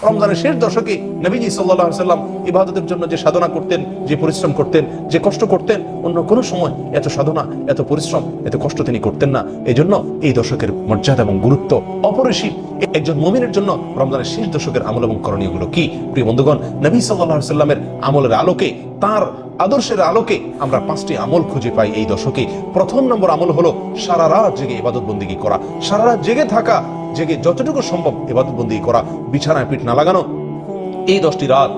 রমজানের শেষ দশকে নবীজি সাল্লাল্লাহু আলাইহি ওয়াসাল্লাম ইবাদতের জন্য যে সাধনা করতেন, যে পরিশ্রম করতেন, যে কষ্ট করতেন, অন্য কোনো সময় এত সাধনা, এত পরিশ্রম, এত কষ্ট তিনি করতেন না। এই জন্য এই দশকের মর্যাদা এবং গুরুত্ব অপরিসীম। একজন মুমিনের জন্য রমজানের শেষ দশকের আমল এবং করণীয় গুলো কি? প্রিয় বন্ধুগণ, নবী সাল্লাল্লাহু আলাইহি ওয়াসাল্লামের আমলের আলোকে, তার আদর্শের আলোকে আমরা 5টি আমল খুঁজে পাই এই দশকে। প্রথম নম্বর আমল হলো সারা রাত জেগে ইবাদত বন্দেগী করা, সারা রাত জেগে থাকা, জেগে যতটুকু সম্ভব ইবাদত বন্দেগী করা, বিছানায় পিঠ না লাগানো। এই 10টি রাত,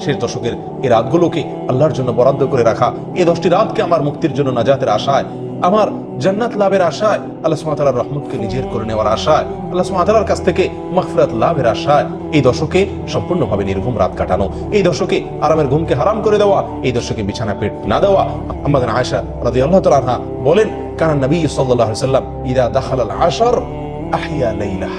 শেষ দশকের এই রাতগুলোকে আল্লাহর জন্য বরাদ্দ করে রাখা। এই 10টি রাতকে আমার মুক্তির জন্য, নাজাতের আশায়, আমার জান্নাত লাভের আশায়, আল্লাহ সুবহানাহু ওয়া তাআলার রহমতকে নিজের করে নেওয়ার আশায়, আল্লাহ সুবহানাহু ওয়া তাআলার কাছ থেকে মাগফিরাত লাভের আশায় এই দশকে সম্পূর্ণভাবে নির্ঘুম রাত কাটানো, এই দশকে আরামের ঘুমকে হারাম করে দেওয়া, এই দশকে বিছানা পেট না দেওয়া। আমাদের আয়েশা রাদিয়াল্লাহু তাআলা আনহা বলেন, কানা নবী সাল্লাল্লাহু আলাইহি ওয়াসাল্লাম ইযা দাখালাল আশর আহইয়া লাইলাহ।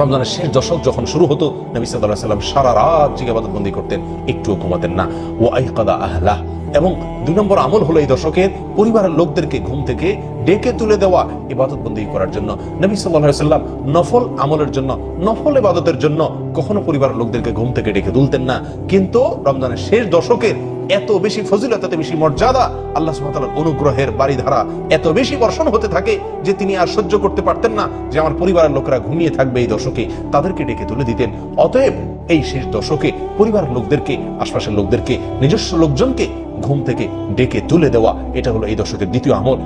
রমজানের শেষ দশক যখন শুরু হতো, নবী সাল্লাল্লাহু আলাইহি ওয়াসাল্লাম সারা রাত জেগে ইবাদতবন্দি করতেন, একটুও ঘুমাতেন না। ওয়া আইকাদা আহলাহ। এবং 2 নম্বর আমল হলো এই দশকের পরিবারের লোকদেরকে ঘুম থেকে ডেকে তুলে দেওয়া ইবাদতবন্দি করার জন্য। নবী সাল্লাল্লাহু আলাইহি ওয়াসাল্লাম নফল আমলের জন্য, নফল ইবাদতের জন্য কখনো পরিবারের লোকদেরকে ঘুম থেকে ডেকে তুলতেন না। কিন্তু রমজানের শেষ দশকের এত বেশি ফজিলত, এত বেশি মর্যাদা, আল্লাহ সুবহানাহু ওয়া তাআলার অনুগ্রহের বাড়িধারা এত বেশি বর্ষণ হতে থাকে যে তিনি আর সহ্য করতে পারতেন না যে আমার পরিবারের লোকেরা ঘুমিয়ে থাকবে এই দশকে, তাদেরকে ডেকে তুলে দিতেন। অতএব এই শেষ দশকে পরিবারের লোকদেরকে, আশপাশের লোকদেরকে, নিজস্ব লোকজনকে ঘুম থেকে ডেকে তুলে দেওয়া, এটা হলো এই দশকের দ্বিতীয় আমল।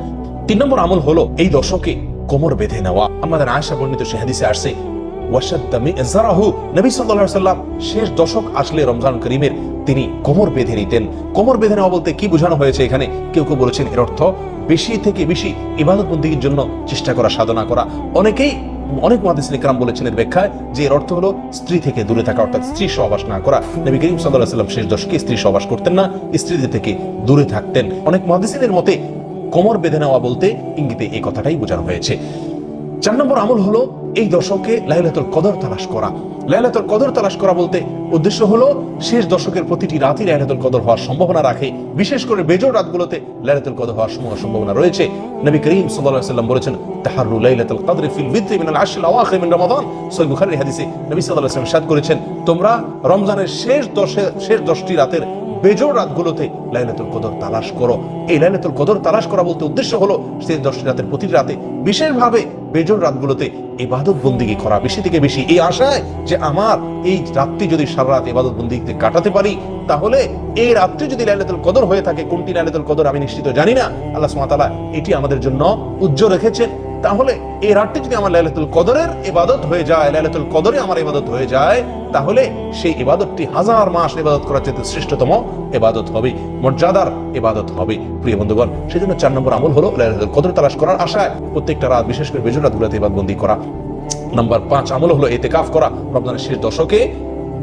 3 নম্বর আমল হলো এই দশকে কোমর বেঁধে নেওয়া। আমাদের আয়েশা বর্ণিত সে হাদিসে আসছে, ওয়াশাদ্দা মিযরাহু, নবী সাল্লাল্লাহু আলাইহি ওয়াসাল্লাম শেষ দশক আসলে রমজান করিমের তিনি কোমর বেঁধে নিতেন। কোমর বেঁধে নেওয়া বলতে কি বোঝানো হয়েছে এখানে? কেউ কেউ বলেছেন এর অর্থ বেশি থেকে বেশি ইবাদত বন্দেগীর জন্য চেষ্টা করা, সাধনা করা। অনেক মুহাদ্দিসিন ইকরাম বলেছেন এর ব্যাখ্যায় যে এর অর্থ হলো স্ত্রী থেকে দূরে থাকা, অর্থাৎ স্ত্রী সহবাস না করা। নবী করিম সাল্লাল্লাহু আলাইহি ওয়াসাল্লাম শেষ দশকে স্ত্রী সহবাস করতেন না, স্ত্রীদের থেকে দূরে থাকতেন। অনেক মুহাদ্দিসিনের মতে কোমর বেঁধে নেওয়া বলতে ইঙ্গিতে এই কথাটাই বোঝানো হয়েছে। 4 নম্বর আমল হলো এই দশকে লাইলাতুল কদর তালাশ করা। লাইলাতুল কদর তালাশ করা বলতে উদ্দেশ্য হলো শেষ দশকের প্রতিটি রাতই লাইলাতুল কদর হওয়ার সম্ভাবনা রাখে। বিশেষ করে বেজোড় রাতগুলোতে লাইলাতুল কদর হওয়ার সম্ভাবনা রয়েছে। নবী করিম সাল্লাল্লাহু আলাইহি ওয়াসাল্লাম বলেছেন, তাহাররু লাইলাতুল কদরি ফিল বিদরি মিনাল আশরিল আওয়াখির মিন রমাদান। সহিহ বুখারীর হাদিসে নবী সাল্লাল্লাহু আলাইহি ওয়াসাল্লাম ইরশাদ করেছেন, তোমরা রমজানের শেষ 10টি রাতের বেজোড় রাতগুলোতে লাইলাতুল কদর তালাশ করো। এই লাইলাতুল কদর তালাশ করা বলতে উদ্দেশ্য হলো শেষ 10টি রাতের প্রতিটি রাতে, বিশেষভাবে বেজোড় রাতগুলোতে ইবাদত বন্দেগী করা বেশি থেকে বেশি, এই আশায় যে আমার এই রাতটি যদি সারা রাত ইবাদত বন্দেগীতে কাটাতে পারি, তাহলে এই রাতটি যদি লাইলাতুল কদর হয়ে থাকে, কোনটি লাইলাতুল কদর আমি নিশ্চিত জানি না, আল্লাহ সুবহানাহু ওয়া তাআলা এটি আমাদের জন্য উজ্জ্বল রেখেছেন। তাহলে এই রাতটি যদি আমার লাইলাতুল কদরের ইবাদত হয়ে যায়, লাইলাতুল কদরে আমার ইবাদত হয়ে যায়, তাহলে সেই ইবাদতটি 1000 মাস ইবাদত করার চেয়ে শ্রেষ্ঠতম ইবাদত হবে, মর্যাদার ইবাদত হবে। প্রিয় বন্ধুগণ, সেজন্য 4 নম্বর আমল হলো লাইলাতুল কদর তালাশ করার আশায় প্রত্যেকটা রাত, বিশেষ করে বেজোড় রাতগুলোতে ইবাদতবন্দি করা। নাম্বার 5 আমল হলো ইতিকাফ করা। রমজানের শেষ দশকে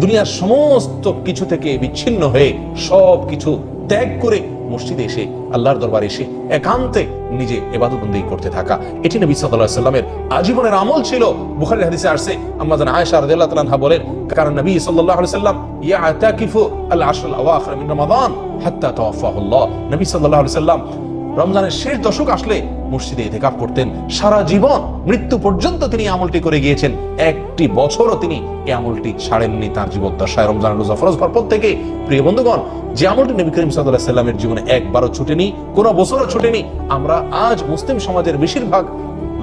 দুনিয়ার সমস্ত কিছু থেকে বিচ্ছিন্ন হয়ে, সব কিছু ত্যাগ করে মসজিদে এসে, আল্লাহর দরবারে এসে একান্তে নিজে ইবাদত বন্দেগী করতে থাকা, এটি নবী সাল্লাল্লাহু আলাইহি ওয়াসাল্লামের আজীবনের আমল ছিল। বুখারীর হাদিসে আসছে, আম্মা জান আয়েশা রাদিয়াল্লাহু তাআলা আনহা বলেন, কারণ নবী সাল্লাল্লাহু আলাইহি ওয়াসাল্লাম ইয়াতাকিফু আল আশরুল আওয়াখির মিন রমাদান হাত্তা তাওয়াফাহু আল্লাহ। নবী সাল্লাল্লাহু আলাইহি ওয়াসাল্লাম রমজানের শেষ দশক আসলে মসজিদে ইতিকাফ করতেন। সারা জীবন, মৃত্যু পর্যন্ত তিনি আমলটি করে গিয়েছেন। 1টি বছরও তিনি এই আমলটি ছাড়েননি তার জীবদ্দশায়, রমজানের রোজা ফরজ হওয়ার পর থেকে। প্রিয় বন্ধুগণ, যে আমলটি নবী করিম সাল্লাল্লাহু আলাইহি ওয়াসাল্লামের জীবনে একবারও ছুটেনি, কোনো বছরও ছুটেনি, আমরা আজ মুসলিম সমাজের বেশিরভাগ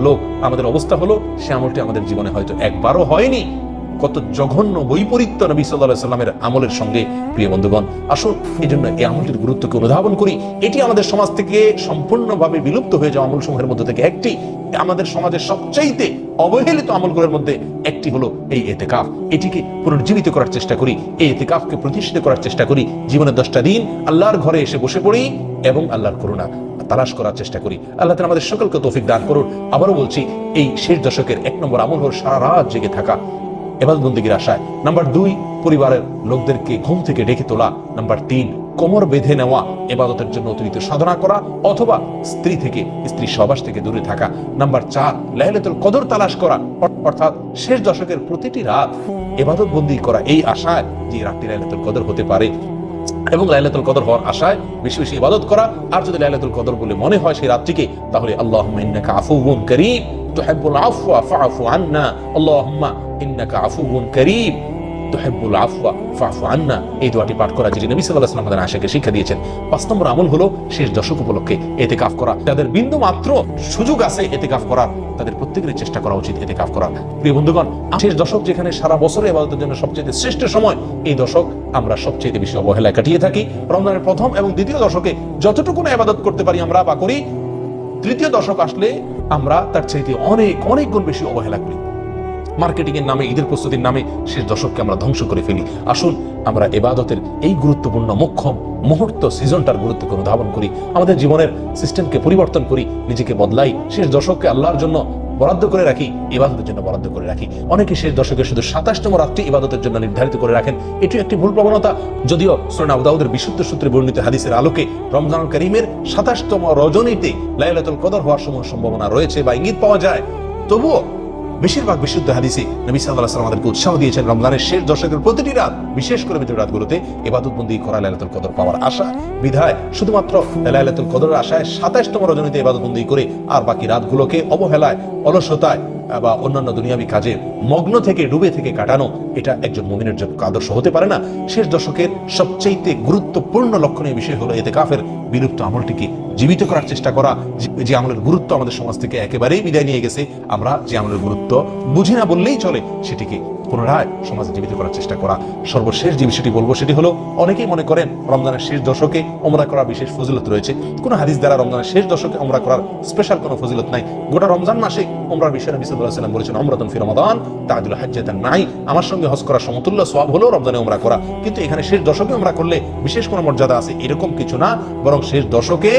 লোক, আমাদের অবস্থা হলো সে আমলটি আমাদের জীবনে হয়তো একবারও হয়নি। কত জঘন্য বৈপরীত্য নবী সাল্লাল্লাহু আলাইহি ওয়াসাল্লামের আমলের সঙ্গে। প্রিয় বন্ধুগণ, আসুন এই জন্য এই আমলটির গুরুত্বকে অনুধাবন করি। এটি আমাদের সমাজ থেকে সম্পূর্ণভাবে বিলুপ্ত হয়ে যাওয়া আমলসমূহের মধ্যে থেকে একটি। আমাদের সমাজের সবচাইতে অবহেলিত আমলগুলোর মধ্যে একটি হলো এই ইতিকাফ। এটিকে পুনর্জীবিত করার চেষ্টা করি, এই ইতিকাফকে প্রতিষ্ঠিত করার চেষ্টা করি। জীবনের 10টা দিন আল্লাহর ঘরে এসে বসে পড়ি এবং আল্লাহর করুণা তালাশ করার চেষ্টা করি। আল্লাহ তাআলা আমাদের সকলকে তৌফিক দান করুন। আবারও বলছি, এই শেষ দশকের 1 নম্বর আমল হলো সারা রাত জেগে থাকা ইবাদত বন্দেগীর আশায়। নাম্বার 2, পরিবারের লোকদেরকে ঘুম থেকে ডেকে তোলা। নাম্বার 3, কোমর বেঁধে নেওয়া, ইবাদতের জন্য অতিরিক্ত সাধনা করা অথবা স্ত্রী সহবাস থেকে দূরে থাকা। নাম্বার 4, লাইলাতুল কদর তালাশ করা, অর্থাৎ শেষ দশকের প্রতিটি রাত ইবাদত বন্দেগী করা এই আশায় যে রাতটি লাইলাতুল কদর হতে পারে, এবং লাইলাতুল কদর হওয়ার আশায় বেশি বেশি ইবাদত করা। আর যদি লাইলাতুল কদর বলে মনে হয় সেই রাতটিকে, তাহলে আল্লাহুম্মা ইন্নাকা আফুউন কারীম তুহিব্বুল আফওয়া ফাআফু আন্না, আল্লাহুম্মা ইন্নাকা আফুউন কারীম, তুহিব্বুল আফওয়া ফাফু আন্না, এই দোয়াটি পাঠ করা, যেটি নবী সাল্লাল্লাহু আলাইহি ওয়াসাল্লাম আমাদের আশাকে শিক্ষা দিয়েছেন। 5 নম্বর আমল হলো শেষ দশক উপলক্ষে ইতিকাফ করা। যাদের বিন্দু মাত্র সুযোগ আছে ইতিকাফ করার, তাদের প্রত্যেকেরই চেষ্টা করা উচিত ইতিকাফ করার। প্রিয় বন্ধুগণ, শেষ দশক যেখানে সারা বছরে ইবাদতের জন্য সবচেয়ে শ্রেষ্ঠ সময়, এই দশক আমরা সবচেয়ে বেশি অবহেলায় কাটিয়ে থাকি। রমজানের প্রথম এবং দ্বিতীয় দশকে যতটুকু ইবাদত করতে পারি আমরা বা করি, তৃতীয় দশক আসলে আমরা তার চাইতে অনেক অনেক গুণ বেশি অবহেলা করি। মার্কেটিং এর নামে, ঈদের প্রস্তুতির নামে শেষ দশককে আমরা ধ্বংস করে ফেলি। আসুন আমরা ইবাদতের এই গুরুত্বপূর্ণ মোক্ষম মুহূর্ত সিজনটার গুরুত্বকে অনুধাবন করি, আমাদের জীবনের সিস্টেমকে পরিবর্তন করি, নিজেকে বদলাই, শেষ দশককে আল্লাহর জন্য বরাদ্দ করে রাখি, ইবাদতের জন্য বরাদ্দ করে রাখি। অনেকে শেষ দশকে শুধু 27তম রাতটি ইবাদতের জন্য নির্ধারিত করে রাখেন। এটি একটি ভুল প্রবণতা। যদিও সুনান আবু দাউদের বিশুদ্ধ সূত্রে বর্ণিত হাদিসের আলোকে রমজানুল কারীমের 27তম রজনীতে লাইলাতুল কদর হওয়ার সম্ভাবনা রয়েছে বা ইঙ্গিত পাওয়া যায়, তবুও বেশিরভাগ বিশুদ্ধ হাদিসে নবী সাল্লাল্লাহু আলাইহি ওয়াসাল্লাম আমাদেরকে উৎসাহ দিয়েছেন রমজানের শেষ দশকের প্রতিটি রাত, বিশেষ করে বিজয় রাতগুলোতে ইবাদত বন্দি করা, লাইলাতুল কদর পাওয়ার আশা। বিধায় শুধুমাত্র লাইলাতুল কদরের আশায় 27তম রজনীতে ইবাদত বন্দি করে আর বাকি রাতগুলোকে অবহেলায়, অলসতায় বা অন্যান্য দুনিয়াবী কাজে মগ্ন থেকে, ডুবে থেকে কাটানো, এটা একজন মুমিনের জন্য আদর্শ হতে পারে না। শেষ দশকের সবচেয়ে গুরুত্বপূর্ণ লক্ষণীয় বিষয় হলো ইতিকাফের বিলুপ্ত আমলটিকে জীবিত করার চেষ্টা করা। যে আমলের গুরুত্ব আমাদের সমাজ থেকে একেবারেই বিদায় নিয়ে গেছে, আমরা যে আমলের গুরুত্ব বুঝি না বললেই চলে, সেটিকে পুনরায় সমাজে জীবিত করার চেষ্টা করা। সর্বশেষ যে বিষয়টি বলবো সেটি হলো, অনেকেই মনে করেন রমজানের শেষ দশকে ওমরা করার বিশেষ ফজিলত রয়েছে। কোনো হাদিস দ্বারা রমজানের শেষ দশকে ওমরা করার স্পেশাল কোনো ফজিলত নাই। গোটা রমজান মাসে ওমরার বিষয়ে নবী সাল্লাল্লাহু আলাইহি ওয়াসাল্লাম বলেছেন, উমরাতুন ফি রমাদান তা'দিলু হাজ্জাতান মাই, আমার সঙ্গে হজ করার সমতুল্য সওয়াব হলো রমজানে ওমরা করা। কিন্তু এখানে শেষ দশকে ওমরা করলে বিশেষ কোনো মর্যাদা আছে এরকম কিছু না, বরং শেষ দশকে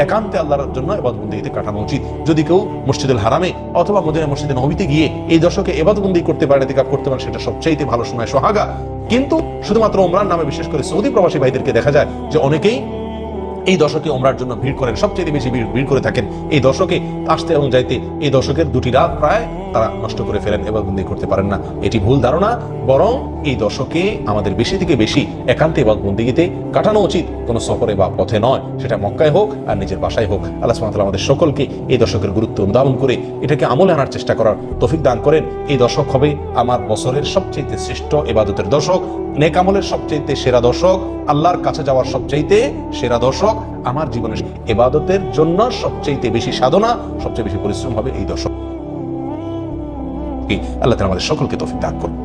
একান্তে আল্লাহর জন্য ইবাদতবন্দিতে কাটানো উচিত। যদি কেউ মসজিদুল হারামে অথবা মদিনা মসজিদে নববীতে গিয়ে এই দশকে ইবাদতবন্দি করতে পারে, ইতিকাফ করতে পারে, সেটা সবচেয়ে ভালো সময়, সোহাগা। কিন্তু শুধুমাত্র ওমরার নামে বিশেষ করে সৌদি প্রবাসী ভাইদেরকে দেখা যায় যে অনেকেই এই দশকে ওমরার জন্য ভিড় করেন, সবচেয়ে বেশি ভিড় করে থাকেন এই দশকে আসতে এবং যাইতে। এই দশকের 2টি রাত প্রায় তারা নষ্ট করে ফেলেন, ইবাদতবন্দি করতে পারেন না। এটি ভুল ধারণা, বরং এই দশকে আমাদের বেশি থেকে বেশি একান্তে ইবাদতবন্দিতে কাটানো উচিত, কোনো সফরে বা পথে নয়, সেটা মক্কায় হোক আর নিজের বাসায় হোক। আল্লাহ সুবহানাহু ওয়া তাআলা আমাদের সকলকে এই দশকের গুরুত্ব অনুধাবন করে এটাকে আমলে আনার চেষ্টা করার তৌফিক দান করেন। এই দশক হবে আমার বছরের সবচেয়ে শ্রেষ্ঠ ইবাদতের দশক, নেক আমলের সবচেয়ে সেরা দশক, আল্লাহর কাছে যাওয়ার সবচেয়ে সেরা দশক। আমার জীবনের ইবাদতের জন্য সবচেয়ে বেশি সাধনা, সবচেয়ে বেশি পরিশ্রম হবে এই দশক। আল্লাহ তাআলা আমাদের সকলকে তৌফিক দান করুন।